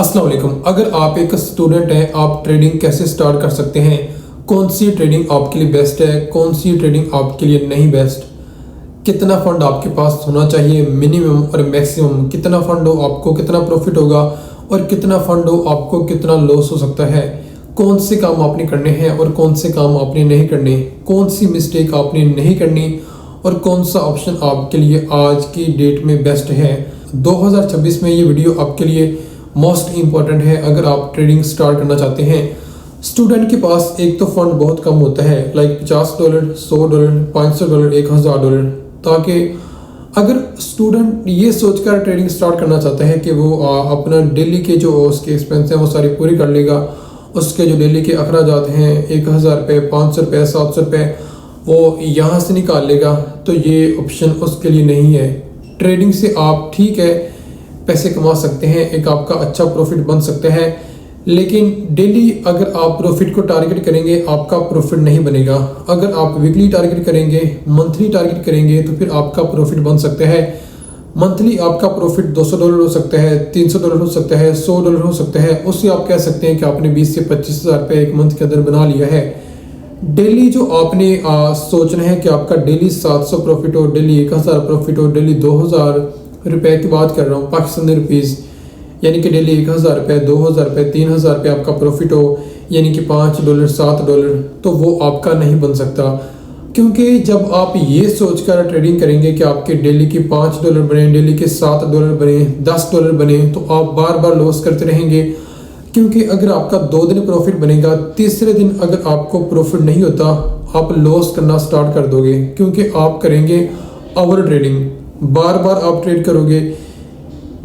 अस्सलाम वालेकुम। अगर आप एक स्टूडेंट हैं, आप ट्रेडिंग कैसे स्टार्ट कर सकते हैं, कौन सी ट्रेडिंग आपके लिए बेस्ट है, कौन सी ट्रेडिंग आपके लिए नहीं बेस्ट, कितना फंड आपके पास होना चाहिए, मिनिमम और मैक्सिमम, कितना फंड हो आपको कितना प्रॉफिट होगा और कितना फंड हो आपको कितना लॉस हो सकता है, कौन से काम आपने करने हैं और कौन से काम आपने नहीं करने, कौन सी मिस्टेक आपने नहीं करनी और कौन सा ऑप्शन आपके लिए आज की डेट में बेस्ट है। 2026 में ये वीडियो आपके लिए मोस्ट इम्पॉर्टेंट है अगर आप ट्रेडिंग स्टार्ट करना चाहते हैं। स्टूडेंट के पास एक तो फंड बहुत कम होता है, लाइक $50, $100, $500, $1000, ताकि अगर स्टूडेंट ये सोचकर ट्रेडिंग स्टार्ट करना चाहता है कि वो अपना डेली के जो उसके एक्सपेंस हैं वो सारी पूरी कर लेगा, उसके जो डेली के अखराजात हैं 1000 रुपये, 500 रुपये, 700 रुपये वो यहाँ से निकाल लेगा, तो ये ऑप्शन उसके लिए नहीं है। ट्रेडिंग से आप ठीक है पैसे कमा सकते हैं, एक आपका अच्छा प्रॉफिट बन सकता है, लेकिन डेली अगर आप प्रॉफिट को टारगेट करेंगे आपका प्रॉफिट नहीं बनेगा। अगर आप वीकली टारगेट करेंगे, मंथली टारगेट करेंगे तो फिर आपका प्रॉफिट बन सकता है। मंथली आपका प्रॉफिट $200 हो सकता है, $300 हो सकता है, $100 हो सकता है। उससे आप कह सकते हैं कि आपने 20 से 25 हज़ार रुपये एक मंथ के अंदर बना लिया है। डेली जो आपने सोचना है कि आपका डेली 700 प्रॉफिट हो, डेली 1000 प्रॉफिट हो, डेली 2000 रुपए की बात कर रहा हूँ पाकिस्तानी रुपीज़, यानी कि डेली 1000 रुपये, 2000 रुपये, 3000 रुपये आपका प्रॉफिट हो, यानी कि $5, $7, तो वो आपका नहीं बन सकता। क्योंकि जब आप ये सोचकर ट्रेडिंग करेंगे कि आपके डेली के $5 बने, डेली के $7 बने, $10 बने, तो आप बार बार लॉस करते रहेंगे। क्योंकि अगर आपका 2 दिन प्रॉफिट बनेगा, तीसरे दिन अगर आपको प्रॉफिट नहीं होता आप लॉस करना स्टार्ट कर दोगे, क्योंकि आप करेंगे ओवर ट्रेडिंग, बार बार आप ट्रेड करोगे।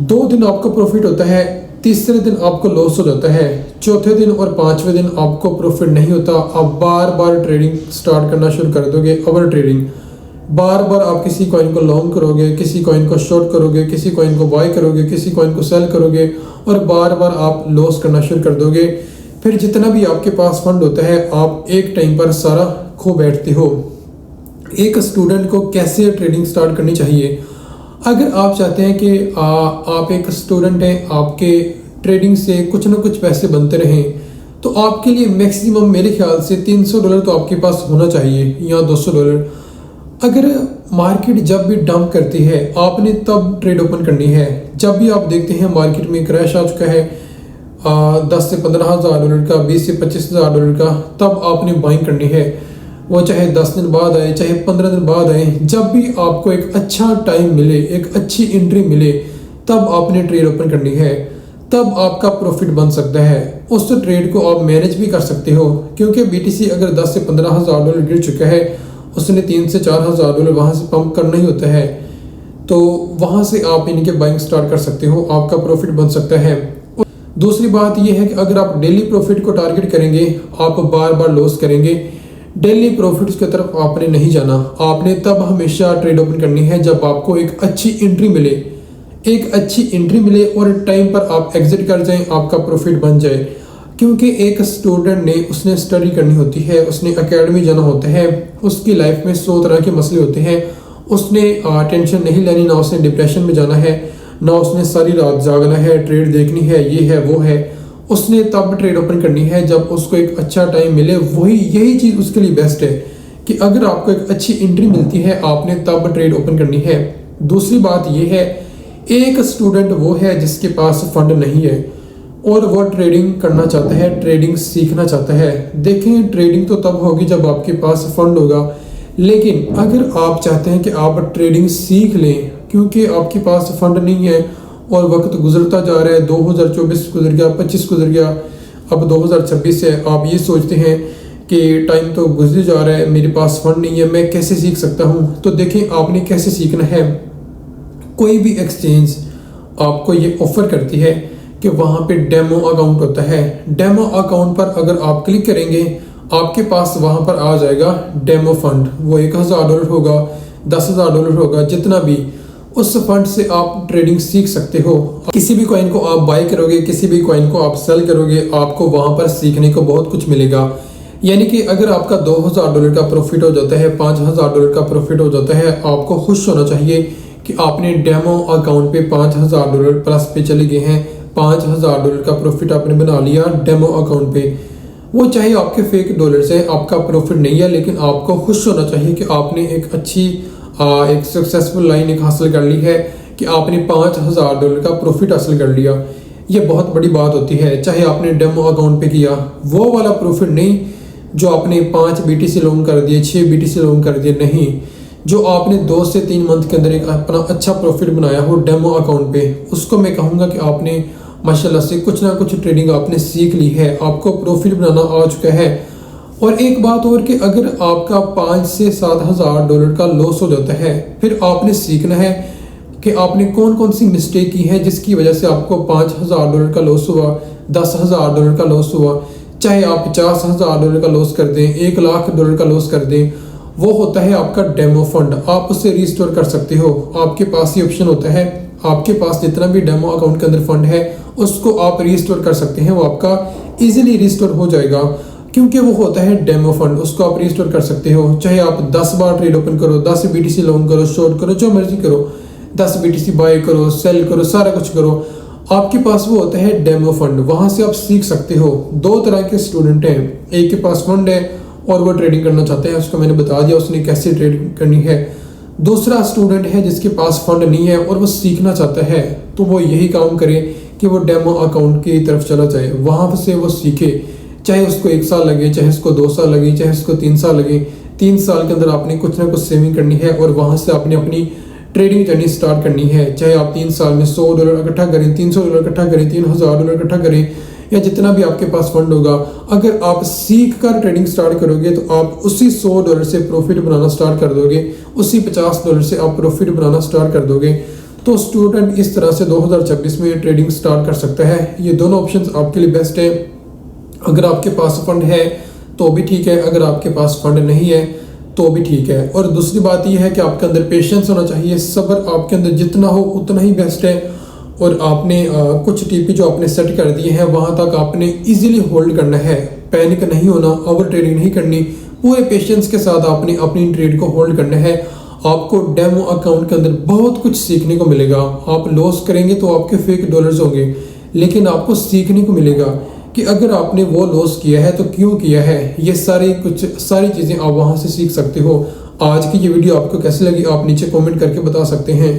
2 दिन आपको प्रॉफिट होता है, तीसरे दिन आपको लॉस हो जाता है, चौथे दिन और 5वें दिन आपको प्रॉफिट नहीं होता, आप बार बार ट्रेडिंग स्टार्ट करना शुरू कर दोगे, ओवर ट्रेडिंग। बार बार आप किसी कॉइन को लॉन्ग करोगे, किसी कॉइन को शॉर्ट करोगे, किसी कॉइन को बाय करोगे, किसी कॉइन को सेल करोगे और बार बार आप लॉस करना शुरू कर दोगे। फिर जितना भी आपके पास फंड होता है आप एक टाइम पर सारा खो बैठते हो। एक स्टूडेंट को कैसे ट्रेडिंग स्टार्ट करनी चाहिए? अगर आप चाहते हैं कि आप एक स्टूडेंट हैं, आपके ट्रेडिंग से कुछ ना कुछ पैसे बनते रहें, तो आपके लिए मैक्सिमम मेरे ख्याल से $300 तो आपके पास होना चाहिए या $200। अगर मार्केट जब भी डंप करती है आपने तब ट्रेड ओपन करनी है। जब भी आप देखते हैं मार्केट में क्रैश आ चुका है 10 से 15 हज़ार डॉलर का, 20 से 25 हज़ार डॉलर का, तब आपने बाइंग करनी है। वो चाहे 10 दिन बाद आए, चाहे 15 दिन बाद आए, जब भी आपको एक अच्छा टाइम मिले, एक अच्छी एंट्री मिले, तब आपने ट्रेड ओपन करनी है, तब आपका प्रॉफिट बन सकता है। उस ट्रेड को आप मैनेज भी कर सकते हो, क्योंकि BTC अगर 10 से 15 हज़ार डॉलर गिर चुका है, उसने 3 से 4 हज़ार डॉलर वहाँ से पंप करना ही होता है, तो वहाँ से आप इनके बाइंग स्टार्ट कर सकते हो, आपका प्रॉफिट बन सकता है। दूसरी बात यह है कि अगर आप डेली प्रॉफिट को टारगेट करेंगे आप बार बार लॉस करेंगे। डेली प्रॉफिट्स की तरफ आपने नहीं जाना, आपने तब हमेशा ट्रेड ओपन करनी है जब आपको एक अच्छी एंट्री मिले, एक अच्छी एंट्री मिले और टाइम पर आप एग्जिट कर जाएं, आपका प्रॉफिट बन जाए। क्योंकि एक स्टूडेंट ने उसने स्टडी करनी होती है, उसने एकेडमी जाना होता है, उसकी लाइफ में 100 तरह के मसले होते हैं, उसने टेंशन नहीं लेनी, ना उसने डिप्रेशन में जाना है, ना उसने सारी रात जागना है, ट्रेड देखनी है, ये है वो है। उसने तब ट्रेड ओपन करनी है जब उसको एक अच्छा टाइम मिले। यही चीज़ उसके लिए बेस्ट है कि अगर आपको एक अच्छी एंट्री मिलती है आपने तब ट्रेड ओपन करनी है। दूसरी बात यह है, एक स्टूडेंट वो है जिसके पास फंड नहीं है और वो ट्रेडिंग करना चाहता है, ट्रेडिंग सीखना चाहता है। देखें, ट्रेडिंग तो तब होगी जब आपके पास फंड होगा, लेकिन अगर आप चाहते हैं कि आप ट्रेडिंग सीख लें, क्योंकि आपके पास फंड नहीं है और वक्त गुजरता जा रहा है, 2024 गुजर गया, 25 गुजर गया, अब 2026 है, आप ये सोचते हैं कि टाइम तो गुजर जा रहा है, मेरे पास फंड नहीं है, मैं कैसे सीख सकता हूँ? तो देखें, आपने कैसे सीखना है। कोई भी एक्सचेंज आपको ये ऑफर करती है कि वहाँ पे डेमो अकाउंट होता है। डेमो अकाउंट पर अगर आप क्लिक करेंगे आपके पास वहाँ पर आ जाएगा डेमो फंड। वो $1000 होगा, $10,000 होगा, जितना भी, उस फंड से आप ट्रेडिंग सीख सकते हो। किसी भी कॉइन को आप बाय करोगे, किसी भी कॉइन को आप सेल करोगे, आपको वहाँ पर सीखने को बहुत कुछ मिलेगा। यानी कि अगर आपका $2000 का प्रॉफिट हो जाता है, $5000 का प्रॉफिट हो जाता है, आपको खुश होना चाहिए कि आपने डेमो अकाउंट पे $5000 प्लस पे चले गए हैं, $5,000 का प्रॉफिट आपने बना लिया डेमो अकाउंट पे। वो चाहे आपके फेक डॉलर से आपका प्रॉफिट नहीं है, लेकिन आपको खुश होना चाहिए कि आपने एक अच्छी एक सक्सेसफुल लाइन एक हासिल कर ली है कि आपने $5,000 का प्रॉफिट हासिल कर लिया। ये बहुत बड़ी बात होती है, चाहे आपने डेमो अकाउंट पे किया, वो वाला प्रॉफिट नहीं जो आपने 5 BTC लोन कर दिए, 6 BTC लोन कर दिए, नहीं, जो आपने 2 से 3 मंथ के अंदर एक अपना अच्छा प्रॉफिट बनाया हो डेमो अकाउंट पे, उसको मैं कहूँगा कि आपने माशाल्लाह से कुछ ना कुछ ट्रेडिंग आपने सीख ली है, आपको प्रॉफिट बनाना आ चुका है। और एक बात और कि अगर आपका $5,000 से $7,000 का लॉस हो जाता है, फिर आपने सीखना है कि आपने कौन कौन सी मिस्टेक की है जिसकी वजह से आपको $5,000 का लॉस हुआ, $10,000 का लॉस हुआ। चाहे आप $50,000 का लॉस कर दें, $1,00,000 का लॉस कर दें, वो होता है आपका डेमो फंड, आप उसे रिस्टोर कर सकते हो। आपके पास ये ऑप्शन होता है, आपके पास जितना भी डेमो अकाउंट के अंदर फंड है उसको आप रिस्टोर कर सकते हैं, वो आपका इजीली रिस्टोर हो जाएगा, क्योंकि वो होता है डेमो फंड, उसको आप रिस्टोर कर सकते हो। चाहे आप 10 बार ट्रेड ओपन करो, 10 BTC लोन करो, शॉर्ट करो, जो मर्जी करो, 10 BTC बाय करो, सेल करो, सारा कुछ करो, आपके पास वो होता है डेमो फंड, वहां से आप सीख सकते हो। 2 तरह के स्टूडेंट हैं, एक के पास फंड है और वो ट्रेडिंग करना चाहते हैं, उसको मैंने बता दिया उसने कैसे ट्रेडिंग करनी है। दूसरा स्टूडेंट है जिसके पास फंड नहीं है और वो सीखना चाहता है, तो वो यही काम करे कि वो डेमो अकाउंट की तरफ चला जाए, वहां से वो सीखे, चाहे उसको 1 साल लगे, चाहे उसको 2 साल लगे, चाहे उसको 3 साल लगे। 3 साल के अंदर आपने कुछ ना कुछ सेविंग करनी है और वहां से आपने अपनी ट्रेडिंग जर्नी स्टार्ट करनी है। चाहे आप 3 साल में $100 इकट्ठा करें, $300 इकट्ठा करें, $3,000 इकट्ठा करें, या जितना भी आपके पास फंड होगा, अगर आप सीख कर ट्रेडिंग स्टार्ट करोगे तो आप उसी $100 से प्रॉफिट बनाना स्टार्ट कर दोगे, उसी $50 से आप प्रॉफिट बनाना स्टार्ट कर दोगे। तो स्टूडेंट इस तरह से 2026 में ट्रेडिंग स्टार्ट कर सकता है। ये दोनों ऑप्शंस आपके लिए बेस्ट है। अगर आपके पास फंड है तो भी ठीक है, अगर आपके पास फंड नहीं है तो भी ठीक है। और दूसरी बात यह है कि आपके अंदर पेशेंस होना चाहिए, सब्र आपके अंदर जितना हो उतना ही बेस्ट है। और आपने कुछ TP जो आपने सेट कर दिए हैं वहां तक आपने इजीली होल्ड करना है, पैनिक नहीं होना, ओवर ट्रेडिंग नहीं करनी, पूरे पेशेंस के साथ आपने अपनी ट्रेड को होल्ड करना है। आपको डेमो अकाउंट के अंदर बहुत कुछ सीखने को मिलेगा। आप लॉस करेंगे तो आपके फेक डॉलर्स होंगे, लेकिन आपको सीखने को मिलेगा कि अगर आपने वो लॉस किया है तो क्यों किया है। ये सारी चीज़ें आप वहाँ से सीख सकते हो। आज की ये वीडियो आपको कैसी लगी आप नीचे कमेंट करके बता सकते हैं।